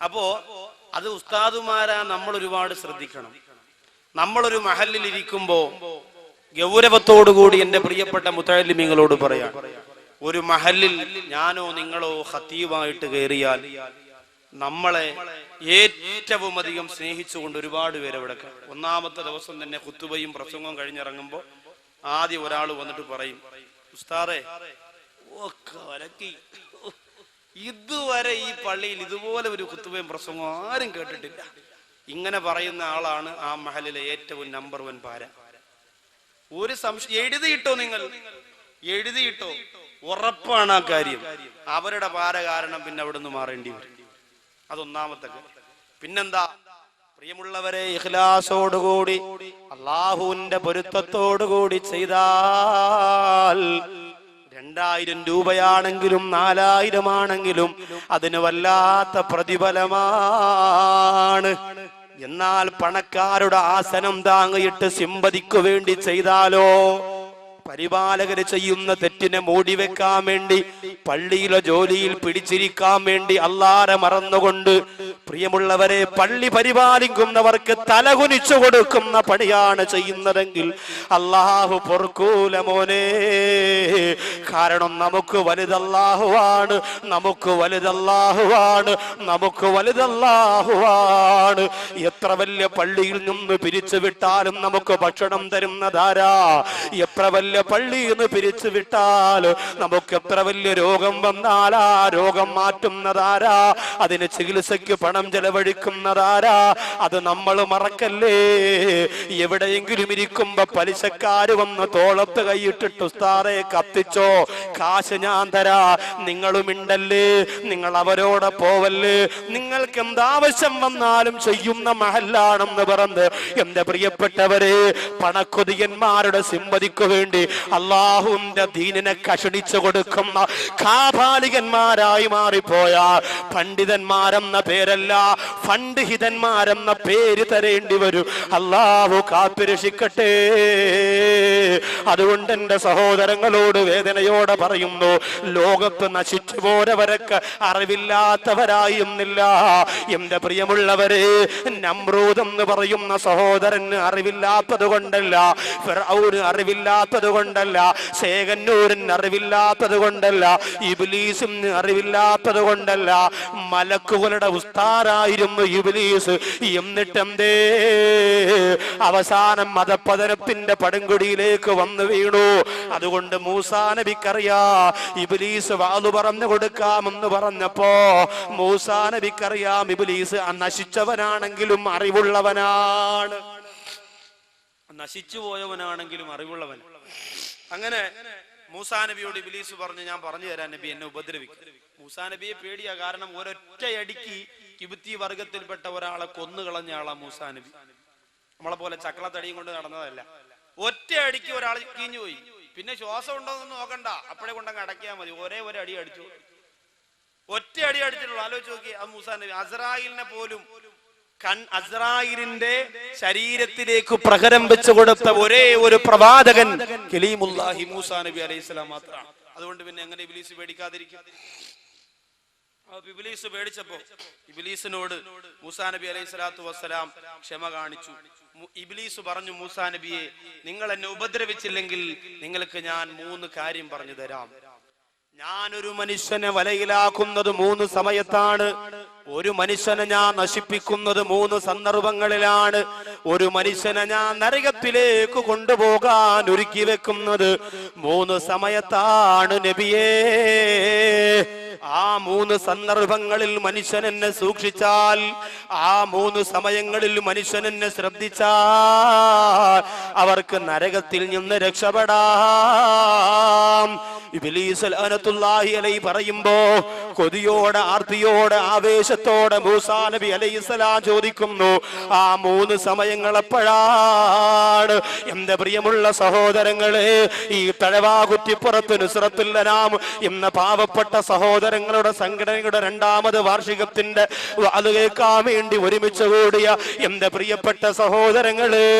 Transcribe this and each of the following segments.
അപ്പോ അത് ഉസ്താദുമാരാ നമ്മൾ ഒരുപാട് ശ്രദ്ധിക്കണം. നമ്മളൊരു മഹല്ലിൽ ഇരിക്കുമ്പോ ഗൗരവത്തോടുകൂടി എന്റെ പ്രിയപ്പെട്ട മുത്തഅല്ലിമീങ്ങളോട് പറയാം, ഒരു മഹല്ലിൽ ഞാനോ നിങ്ങളോ ഖതീബായിട്ട് കയറിയാൽ നമ്മളെ ഏറ്റവും അധികം സ്നേഹിച്ചുകൊണ്ട് ഒരുപാട് പേര് അവിടെ. ഒന്നാമത്തെ ദിവസം തന്നെ ഖുതുബയും പ്രസംഗവും കഴിഞ്ഞിറങ്ങുമ്പോ ആദ്യം ഒരാൾ വന്നിട്ട് പറയും, ഉസ്താദേ ഇതുവരെ ഈ പള്ളിയിൽ ഇതുപോലെ ഒരു ഖുതുബയും പ്രസംഗവും ആരും കേട്ടിട്ടില്ല. ഇങ്ങനെ പറയുന്ന ആളാണ് ആ മഹലിലെ ഏറ്റവും നമ്പർ 1 പാര. ഒരു സംശയം എഴുതിയിട്ടോ, നിങ്ങൾ എഴുതിയിട്ടോ, ഉറപ്പാണ് ആ കാര്യം. അവരുടെ പാര കാരണം പിന്നെ അവിടെ നിന്ന് മാറേണ്ടി വരും. അതൊന്നാമത്തെ കാര്യം. പിന്നെന്താ പ്രിയമുള്ളവരെ, ഇഖ്ലാസോടുകൂടി അല്ലാഹുവിന്റെ പൊരുത്തത്തോടുകൂടി ചെയ്താൽ 2000 രൂപയാണെങ്കിലും 4000 ആണെങ്കിലും അതിന് വല്ലാത്ത പ്രതിഫലമാണ്. എന്നാൽ പണക്കാരുടെ ആസനം താങ്ങിയിട്ട് സിമ്പതിക്കു വേണ്ടി ചെയ്താലോ, പരിപാലകര് ചെയ്യുന്ന തെറ്റിനെ മൂടിവെക്കാൻ വേണ്ടി, പള്ളിയിലെ ജോലിയിൽ പിടിച്ചിരിക്കാൻ വേണ്ടി അല്ലാഹുവെ മറന്നുകൊണ്ട്, പ്രിയമുള്ളവരെ, പള്ളി പരിപാലിക്കുന്നവർക്ക് തലകുനിച്ചു കൊടുക്കുന്ന പണിയാണ് ചെയ്യുന്നതെങ്കിൽ അല്ലാഹു പൊറുക്കൂല മോനെ. കാരണം നമുക്ക് വലുതല്ലാഹുവാണ്, നമുക്ക് വലുതല്ലാഹുവാണ്, നമുക്ക് വലുതല്ലാഹുവാണ്. എത്ര വലിയ പള്ളിയിൽ നിന്ന് പിരിച്ചു വിട്ടാലും നമുക്ക് ഭക്ഷണം തരുന്നതാരാ? എത്ര വലിയ പള്ളിയിൽ നിന്ന് പിരിച്ചു വിട്ടാൽ നമുക്ക് എത്ര വലിയ രോഗം വന്നാൽ ആ രോഗം മാറ്റുന്നതാരാ? അതിന് ചികിത്സയ്ക്ക് പണം ചെലവഴിക്കുന്നതാരാ? അത് നമ്മൾ മറക്കല്ലേ. എവിടെയെങ്കിലും ഇരിക്കുമ്പോ പലിശക്കാര് വന്ന് തോളത്ത് കൈയിട്ടിട്ട് ഉസ്താദേ കത്തിച്ചോ, കാശ് ഞാൻ തരാ, നിങ്ങളുമിണ്ടല്ലേ, നിങ്ങൾ അവരോടെ പോവല്ലേ, നിങ്ങൾക്ക് എന്താവശ്യം വന്നാലും ചെയ്യുന്ന മഹല്ലാണെന്ന് പറഞ്ഞ് എന്റെ പ്രിയപ്പെട്ടവരെ, പണക്കൊതിയന്മാരുടെ സിമ്പതിക്കു വേണ്ടി അല്ലാഹുവിന്റെ ദീനിനെ കഷണിച്ചു കൊടുക്കുന്ന കാപാലികന്മാരായി മാറിപ്പോയ പണ്ഡിതന്മാരെന്ന പേരല്ല, ഫണ്ഡിഹിതന്മാരെന്ന പേര് തരേണ്ടി വരും. അല്ലാഹു കാത്തുരക്ഷിക്കട്ടെ. അതുകൊണ്ട് എന്റെ സഹോദരങ്ങളോട് വേദനയോടെ പറയുന്നു, ലോകത്ത് നശിച്ചു പോരവരൊക്കെ അറിവില്ലാത്തവരായിരുന്നില്ല. എന്റെ പ്രിയമുള്ളവരെ, നമ്രൂദ് എന്ന് പറയുന്ന സഹോദരന് അറിവില്ലാത്തത് കൊണ്ടല്ല, ഫിർഔന് അറിവില്ലാത്തത് കൊണ്ടല്ല, ശേഖന്നൂരിന് അറിവില്ലാത്തത് കൊണ്ടല്ല, ഇബ്ലീസിന് അറിവില്ലാത്തത് കൊണ്ടല്ല, മലക്കുകളുടെ ഉസ്താദായിരുന്നു ഇബ്ലീസ്. എന്നിട്ടെന്തേ അവസാനം മതപതനത്തിന്റെ പടുങ്കുടിയിലേക്ക് വന്നു വീണു. അതുകൊണ്ട് മൂസാ നബിക്കറിയാ, ഇബ്ലീസ് വാളു പറഞ്ഞു കൊടുക്കാമെന്ന് പറഞ്ഞപ്പോ മൂസാ നബിക്കറിയാം ഇബ്ലീസ് നശിച്ചവനാണെങ്കിലും അറിവുള്ളവനാണ്, നശിച്ചു പോയവനാണെങ്കിലും അറിവുള്ളവൻ. അങ്ങനെ മൂസാ നബിയോട് ഇബ്ലീസ് പറഞ്ഞു, ഞാൻ പറഞ്ഞു തരാൻ നബി, എന്നെ ഉപദ്രവിക്കും. മൂസാ നബിയെ പേടിയാ, കാരണം ഒരൊറ്റയടിക്ക് കിബുത്തി വർഗത്തിൽപ്പെട്ട ഒരാളെ കൊന്നുകളഞ്ഞ ആളാ മൂസാ നബി. നമ്മളെ പോലെ ചക്കളത്തടിയും കൊണ്ട് നടന്നതല്ല. ഒറ്റയടിക്ക് ഒരാൾ കീഞ്ഞു പോയി. പിന്നെ ശ്വാസം ഉണ്ടോന്നൊന്നും നോക്കണ്ട, അപ്പോഴേ കൊണ്ടങ്ങ് അടക്കിയാൽ മതി. ഒരേ ഒരു അടി അടിച്ചു, ഒറ്റ അടി അടിച്ചിട്ടുള്ളൂ. ആലോചിച്ച് നോക്കി, അത് മൂസാ നബി. അസ്രായിലിനെ പോലും അസ്രായിലിന്റെ ശരീരത്തിലേക്ക് പ്രഹരം വെച്ചു കൊടുത്ത ഒരേ ഒരു പ്രവാചകൻ കലീമുല്ലാഹി മൂസാ നബി അലൈഹിസ്സലാം മാത്രമാണ്. അതുകൊണ്ട് പിന്നെ എങ്ങനെ ഇബ്ലീസ് പേടിക്കാതിരിക്കും? ഇബ്ലീസ് പേടിച്ചപ്പോ ഇബ്ലീസിനോട് മൂസാ നബി അലൈഹിസ്സലാത്തു വസ്സലാം ക്ഷമ കാണിച്ചു. ഇബ്ലീസ് പറഞ്ഞു, മൂസാ നബിയെ, നിങ്ങൾ എന്നെ ഉപദ്രവിച്ചില്ലെങ്കിൽ നിങ്ങൾക്ക് ഞാൻ 3 കാര്യം പറഞ്ഞു തരാം. ഞാനൊരു മനുഷ്യനെ വലയിലാക്കുന്നത് 3 സമയത്താണ്. ഒരു മനുഷ്യനെ ഞാൻ നശിപ്പിക്കുന്നത് 3 സന്ദർഭങ്ങളിലാണ്. ഒരു മനുഷ്യനെ ഞാൻ നരകത്തിലേക്ക് കൊണ്ടുപോകാൻ ഒരുക്കി വെക്കുന്നത് 3 സമയത്താണ് നബിയേ. ആ 3 സന്ദർഭങ്ങളിൽ മനുഷ്യൻ എന്നെ സൂക്ഷിച്ചാൽ, ആ 3 സമയങ്ങളിൽ മനുഷ്യൻ എന്നെ ശ്രദ്ധിച്ചാൽ അവർക്ക് നരകത്തിൽ നിന്ന് രക്ഷപ്പെടാം. ഇബ്ലീസ് ലഅനത്തുല്ലാഹി അലൈഹി പറയുമ്പോ കൊതിയോടെ, ആർത്തിയോടെ, ആവേശത്തോടെ മൂസാ നബി അലൈഹിസ്സലാം ചോദിക്കുന്നു, ആ 3 സമയങ്ങൾ എപ്പോഴാണ്? എന്റെ പ്രിയമുള്ള സഹോദരങ്ങളെ, ഈ തഴവാകുറ്റിപ്പുറത്ത് നുസ്രത്തുൽ അനാം എന്ന പാവപ്പെട്ട സഹോദരങ്ങളുടെ സംഘടനയുടെ 2ാമത് വാർഷികത്തിന്റെ അത് കേൾക്കാൻ വേണ്ടി ഒരുമിച്ച് കൂടിയ എന്റെ പ്രിയപ്പെട്ട സഹോദരങ്ങളെ,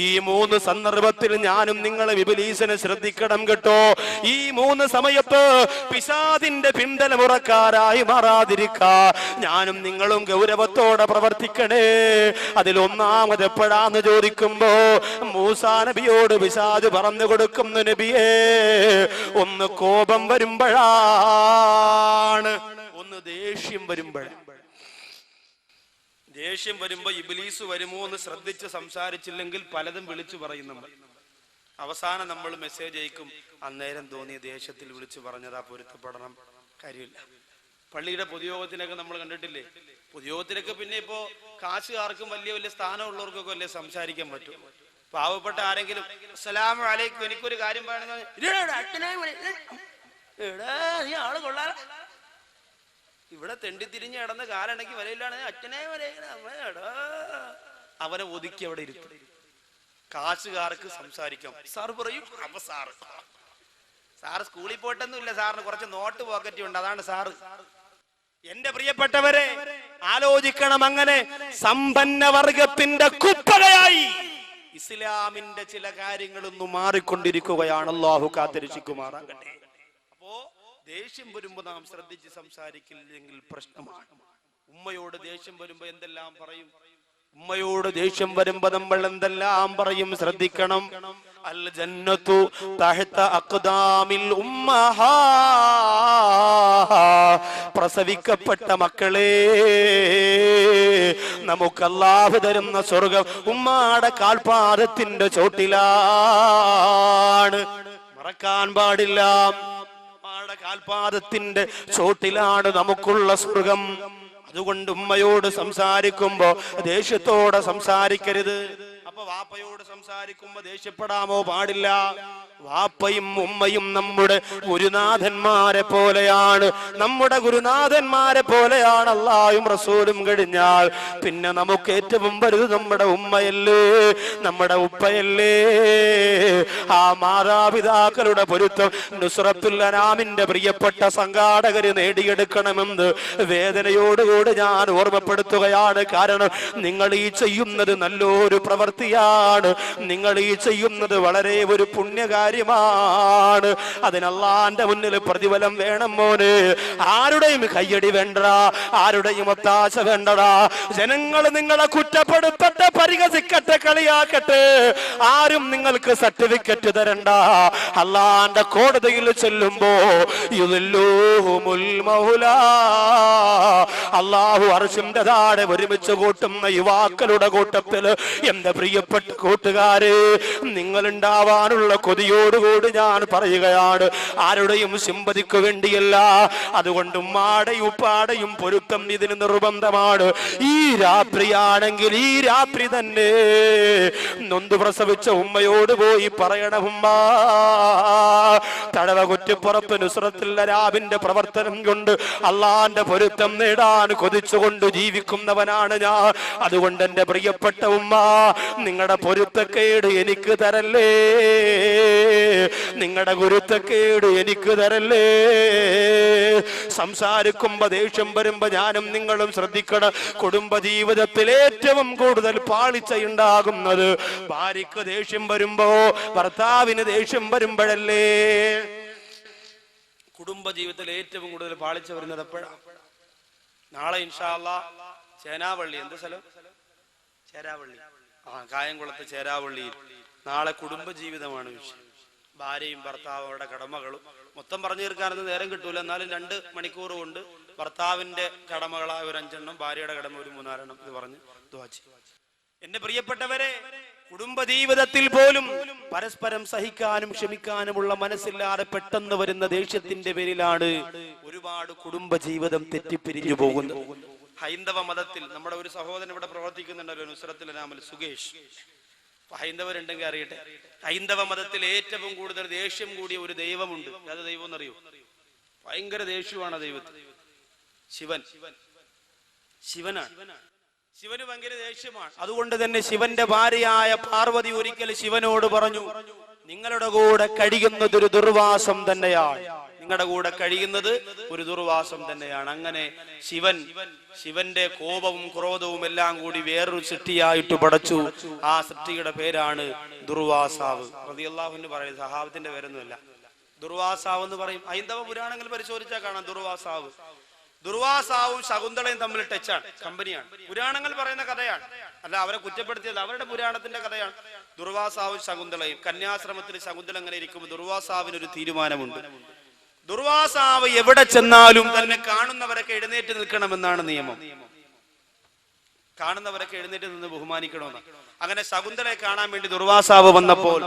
ഈ 3 സന്ദർഭത്തിൽ ഞാനും നിങ്ങളെ ഇബ്ലീസിനെ ശ്രദ്ധിക്കണം കേട്ടോ. ഈ 3 സമയത്ത് പിശാചിന്റെ ഇസ്ലാമിന്റെ പിന്തലമുറക്കാരായി മാറാതിരിക്കാൻ ഞാനും നിങ്ങളും ഗൗരവത്തോടെ പ്രവർത്തിക്കണേ. അതിലൊന്നാമത് എപ്പോഴാന്ന് ചോദിക്കുമ്പോ മൂസാ നബിയോട് പിശാച് പറഞ്ഞു കൊടുക്കുന്നു, നബിയേ, ഒന്ന് കോപം വരുമ്പോഴാണ്, ഒന്ന് ദേഷ്യം വരുമ്പോഴാണ്. ദേഷ്യം വരുമ്പോ ഇബ്ലീസ് വരുമോ എന്ന് ശ്രദ്ധിച്ച് സംസാരിച്ചില്ലെങ്കിൽ പലതും വിളിച്ചു പറയും നമ്മൾ. അവസാനം നമ്മൾ മെസ്സേജ് അയക്കും, അന്നേരം തോന്നിയ ദേഷ്യത്തിൽ വിളിച്ചു പറഞ്ഞതാ, പൊരുത്തപ്പെടണം, കാര്യമില്ല. പള്ളിയുടെ പൊതുയോഗത്തിനൊക്കെ നമ്മൾ കണ്ടിട്ടില്ലേ? പൊതുയോഗത്തിനൊക്കെ പിന്നെ ഇപ്പോ കാശുകാർക്കും വലിയ വലിയ സ്ഥാനമുള്ളവർക്കൊക്കെ അല്ലേ സംസാരിക്കാൻ പറ്റും. പാവപ്പെട്ട ആരെങ്കിലും അസ്സലാമു അലൈക്കും, എനിക്കൊരു കാര്യം പറയണമെന്ന്, ആള് കൊള്ളാ, ഇവിടെ തെണ്ടിത്തിരിഞ്ഞ് കിടന്ന് കാലടക്കി വരയിലാണ്, അച്ഛനെ അവനെ ഒതുക്കി അവിടെ ഇരുത്തും. കാശുകാർക്ക് സംസാരിക്കാം. സാറ് പറയും, അപ്പൊ സാറ് സ്കൂളിൽ പോയിട്ടൊന്നുമില്ല, സാറിന് കുറച്ച് നോട്ട് പോക്കറ്റ് ഉണ്ട്, അതാണ് സാറ്. എന്റെ പ്രിയപ്പെട്ടവരെ, ആലോചിക്കണം. അങ്ങനെ സമ്പന്നവർഗത്തിന്റെ കുപ്പകയായി ഇസ്ലാമിന്റെ ചില കാര്യങ്ങളൊന്നും മാറിക്കൊണ്ടിരിക്കുകയാണ്. അല്ലാഹു കാത്തിരക്ഷിക്കുമാറാകട്ടെ. അപ്പോ ദേഷ്യം വരുമ്പോ നാം ശ്രദ്ധിച്ച് സംസാരിക്കില്ലെങ്കിൽ പ്രശ്നമാണ്. ഉമ്മയോട് ദേഷ്യം വരുമ്പോ എന്തെല്ലാം പറയും? ഉമ്മയോട് ദേഷ്യം വരുമ്പോ നമ്മൾ എന്തെല്ലാം പറയും? ശ്രദ്ധിക്കണം. അൽ ജന്നത്തു തഹ്ത അഖ്ദാമിൽ ഉമ്മഹാ, പ്രസവിക്കപ്പെട്ട മക്കളെ, നമുക്ക് അല്ലാഹു തരുന്ന സ്വർഗം ഉമ്മാടെ കാൽപാദത്തിന്റെ ചോട്ടിലാണ്. മറക്കാൻ പാടില്ല, ഉമ്മാടെ കാൽപാദത്തിന്റെ ചോട്ടിലാണ് നമുക്കുള്ള സ്വർഗം. അതുകൊണ്ട് ഉമ്മയോട് സംസാരിക്കുമ്പോ ദേഷ്യത്തോടെ സംസാരിക്കരുത്. അപ്പൊ വാപ്പയോട് സംസാരിക്കുമ്പോ ദേഷ്യപ്പെടാമോ? പാടില്ല. വാപ്പയും ഉമ്മയും നമ്മുടെ ഗുരുനാഥന്മാരെ പോലെയാണ്. നമ്മുടെ ഗുരുനാഥന്മാരെ പോലെയാണ് അല്ലാഹുവും റസൂലും കഴിഞ്ഞാൽ പിന്നെ നമുക്ക് ഏറ്റവും വലുത് നമ്മുടെ ഉമ്മയല്ലേ, നമ്മുടെ ഉപ്പയല്ലേ. ആ മാതാപിതാക്കളുടെ പൊരുത്തം നുസ്രത്തുൽ അനാമിന്റെ പ്രിയപ്പെട്ട സംഘാടകര് നേടിയെടുക്കണമെന്ന് വേദനയോടുകൂടി ഞാൻ ഓർമ്മപ്പെടുത്തുകയാണ്. കാരണം നിങ്ങൾ ഈ ചെയ്യുന്നത് നല്ലൊരു പ്രവൃത്തിയാണ്, നിങ്ങൾ ഈ ചെയ്യുന്നത് വളരെ ഒരു പുണ്യകാര്യമാണ്. അതിന് അല്ലാഹുവിന്റെ മുന്നിൽ പ്രതിഫലം വേണം മോനെ. ആരുടെയും കയ്യടി വേണ്ടടാ, ആരുടെയും ഒത്താശ വേണ്ടടാ. ജനങ്ങൾ നിങ്ങളെ കുറ്റപ്പെടുത്തട്ടെ, പരിഹസിക്കട്ടെ, കളിയാക്കട്ടെ, ആരും നിങ്ങൾക്ക് സർട്ടിഫിക്കറ്റ് തരണ്ട. അല്ലാഹുവിന്റെ കോടതിയിൽ ചെല്ലുമ്പോ യുദില്ലുഹുമുൽ മൗലാ, അല്ലാഹു അർശിന്റെ താഴെ ഒരുമിച്ച് കൂട്ടുന്ന യുവാക്കളുടെ കൂട്ടത്തിൽ എന്റെ പ്രിയപ്പെട്ട കൂട്ടുകാരെ, നിങ്ങൾ ഉണ്ടാവാനുള്ള കൊതിയോടുകൂടി ഞാൻ പറയുകയാണ്. ആരുടെയും സിമ്പതിക്ക് വേണ്ടിയല്ല. അതുകൊണ്ട് ഉമ്മാടെയും ഉപ്പാടെയും പൊരുത്തം ഇതിന് നിർബന്ധമാണ്. ഈ രാത്രിയാണെങ്കിൽ ഈ രാത്രി തന്നെ നൊന്തു പ്രസവിച്ച ഉമ്മയോട് പോയി പറയണം, ഉമ്മ, തടവ കുറ്റിപ്പുറത്ത് നുസ്രത്തുൽ അനാമിന്റെ പ്രവർത്തനം കൊണ്ട് അള്ളാന്റെ പൊരുത്തം നേടാൻ കൊതിച്ചുകൊണ്ട് ജീവിക്കുന്നവനാണ് ഞാൻ. അതുകൊണ്ട് എന്റെ പ്രിയപ്പെട്ട ഉമ്മ, നിങ്ങളുടെ പൊരുത്തക്കേട് എനിക്ക് തരല്ലേ, നിങ്ങളുടെ ഗുരുത്തക്കേട് എനിക്ക് തരല്ലേ. സംസാരിക്കുമ്പോ ദേഷ്യം വരുമ്പോ ഞാനും നിങ്ങളും ശ്രദ്ധിക്കണം. കുടുംബ ജീവിതത്തിൽ ഏറ്റവും കൂടുതൽ പാളിച്ചയുണ്ടാകുന്നത് ഭാര്യക്ക് ദേഷ്യം വരുമ്പോ, ഭർത്താവിന് ദേഷ്യം വരുമ്പോഴല്ലേ. കുടുംബ ജീവിതത്തിൽ ഏറ്റവും കൂടുതൽ പാളിച്ച വരുന്നത് എപ്പോഴാണ്? നാളെ ഇൻഷാ അല്ലാഹ് ചേനാവള്ളി, എന്ത് സ്ഥലം? ചേരാവള്ളി, കായംകുളത്ത് ചേരാവള്ളിയിൽ നാളെ കുടുംബ ജീവിതമാണ് വിഷയം. ഭാര്യയും ഭർത്താവും അവരുടെ കടമകളും മൊത്തം പറഞ്ഞു തീർക്കാനൊന്നും നേരം കിട്ടൂല. എന്നാലും 2 മണിക്കൂർ കൊണ്ട് ഭർത്താവിന്റെ കടമകളായ ഒരു 5 എണ്ണം, ഭാര്യയുടെ കടമ ഒരു 3-4 എണ്ണം ഇത് പറഞ്ഞ് ദുആ ചെയ്യും. എന്റെ പ്രിയപ്പെട്ടവരെ, കുടുംബ ജീവിതത്തിൽ പോലും പരസ്പരം സഹിക്കാനും ക്ഷമിക്കാനുമുള്ള മനസ്സില്ലാതെ പെട്ടെന്ന് വരുന്ന ദേഷ്യത്തിന്റെ പേരിലാണ് ഒരുപാട് കുടുംബ ജീവിതം തെറ്റിപ്പിരിഞ്ഞു പോകുന്നത്. ഹൈന്ദവ മതത്തിൽ നമ്മുടെ ഒരു സഹോദരൻ ഇവിടെ പ്രവർത്തിക്കുന്നുണ്ടല്ലോ, നുസ്രത്തുൽ അനാമിൽ സുകേഷ്. ഹൈന്ദവരുണ്ടെങ്കിൽ അറിയട്ടെ, ഹൈന്ദവ മതത്തിൽ ഏറ്റവും കൂടുതൽ ദേഷ്യം കൂടിയ ഒരു ദൈവമുണ്ട്. അത് ദൈവം എന്നറിയോ? ഭയങ്കര ദേഷ്യമാണ് ദൈവത്തിൽ. ശിവനാണ്. ശിവന് ഭയങ്കര ദേഷ്യമാണ്. അതുകൊണ്ട് തന്നെ ശിവന്റെ ഭാര്യയായ പാർവതി ഒരിക്കൽ ശിവനോട് പറഞ്ഞു, നിങ്ങളുടെ കൂടെ കഴിയുന്നത് ഒരു ദുർവാസം തന്നെയാണ്, നിങ്ങളുടെ കൂടെ കഴിയുന്നത് ഒരു ദുർവാസം തന്നെയാണ്. അങ്ങനെ ശിവന്റെ കോപവും ക്രോധവും എല്ലാം കൂടി വേറൊരു സൃഷ്ടിയായിട്ട് പടച്ചു. ആ സൃഷ്ടിയുടെ പേരാണ് ദുർവാസാവ്. റളിയല്ലാഹു അൻഹു പറയുന്നത്, സഹാബത്തിന്റെ പേരൊന്നുമല്ല, ദുർവാസാവ് എന്ന് പറയും. ഹൈന്ദവ പുരാണങ്ങൾ പരിശോധിച്ചാൽ കാണാം ദുർവാസാവും ശകുന്തളയും തമ്മിൽ ടച്ചാണ്, കമ്പനിയാണ്. പുരാണങ്ങൾ പറയുന്ന കഥയാണ്, അല്ല അവരെ കുറ്റപ്പെടുത്തിയത്, അവരുടെ പുരാണത്തിന്റെ കഥയാണ്. ദുർവാസാവും ശകുന്തളയും, കന്യാശ്രമത്തിൽ ശകുന്തള എങ്ങനെ ഇരിക്കുമ്പോൾ ദുർവാസാവിനൊരു തീരുമാനമുണ്ട്. ദുർവാസാവ് എവിടെ ചെന്നാലും തന്നെ കാണുന്നവരൊക്കെ എഴുന്നേറ്റ് നിൽക്കണമെന്നാണ് നിയമം. കാണുന്നവരൊക്കെ എഴുന്നേറ്റ് നിന്ന് ബഹുമാനിക്കണമെന്ന്. അങ്ങനെ ശകുന്തളയെ കാണാൻ വേണ്ടി ദുർവാസാവ് വന്നപ്പോൾ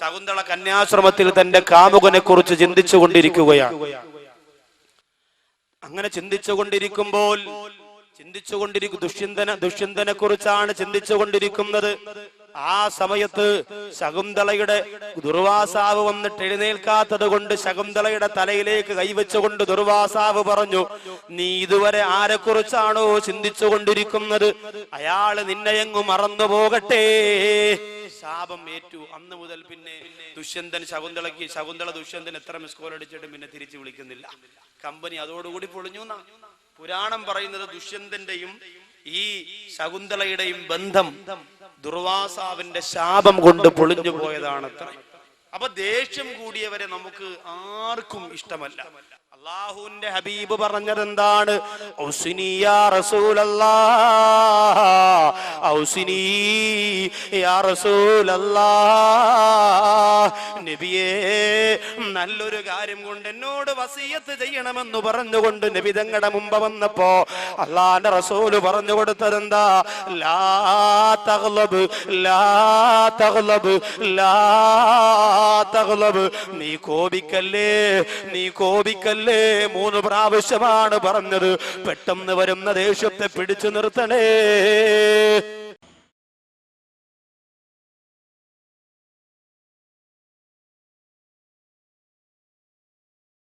ശകുന്തള കന്യാശ്രമത്തിൽ തന്റെ കാമുകനെ കുറിച്ച് ചിന്തിച്ചു കൊണ്ടിരിക്കുകയാണ്. അങ്ങനെ ചിന്തിച്ചുകൊണ്ടിരിക്കുമ്പോൾ ദുഷ്യന്തനെ കുറിച്ചാണ് ചിന്തിച്ചുകൊണ്ടിരിക്കുന്നത്. ആ സമയത്ത് ശകുന്തളയുടെ ദുർവാസാവ് വന്നിട്ട് എഴുന്നേൽക്കാത്തത് കൊണ്ട് ശകുന്തളയുടെ തലയിലേക്ക് കൈവച്ചുകൊണ്ട് ദുർവാസാവ് പറഞ്ഞു, നീ ഇതുവരെ ആരെക്കുറിച്ചാണോ ചിന്തിച്ചു കൊണ്ടിരിക്കുന്നത്, അയാള് നിന്നെയങ്ങു മറന്നു പോകട്ടെ. ശാപം ഏറ്റു. അന്ന് മുതൽ പിന്നെ ദുഷ്യന്തൻ ശകുന്തള ദുഷ്യന്തൻ എത്ര മിസ് കോൾ അടിച്ചിട്ടും പിന്നെ തിരിച്ചു വിളിക്കുന്നില്ല. കമ്പനി അതോടുകൂടി പൊളിഞ്ഞു എന്നാ പുരാണം പറയുന്നത്. ദുഷ്യന്തന്റെയും ഈ ശകുന്തളയുടെയും ബന്ധം ദുർവാസാവിന്റെ ശാപം കൊണ്ട് പൊളിഞ്ഞു പോയതാണത്ര. അപ്പൊ ദേഷ്യം കൂടിയവരെ നമുക്ക് ആർക്കും ഇഷ്ടമല്ല. അല്ലാഹുവിന്റെ ഹബീബ് പറഞ്ഞത് എന്താണ്? ഔസിനി യാ റസൂലല്ലാഹ്, ഔസിനി യാ റസൂലല്ലാഹ്. നബിയേ, നല്ലൊരു കാര്യം കൊണ്ട് എന്നോട് വസിയത്ത് ചെയ്യണമെന്ന് പറഞ്ഞുകൊണ്ട് നബി തങ്ങളുടെ മുമ്പ് വന്നപ്പോ അല്ലാഹുവിന്റെ റസൂല് പറഞ്ഞു കൊടുത്തത് എന്താ? ലാ തഗ്ലബ്, ലാ തഗ്ലബ്, ലാ തഗ്ലബ്. നീ കോപിക്കല്ലേ, നീ കോപിക്കല്ലേ. 3 പ്രാവശ്യമാണ് പറഞ്ഞത്. പെട്ടെന്ന് വരുന്ന ദേഷ്യത്തെ പിടിച്ചു നിർത്തണേ.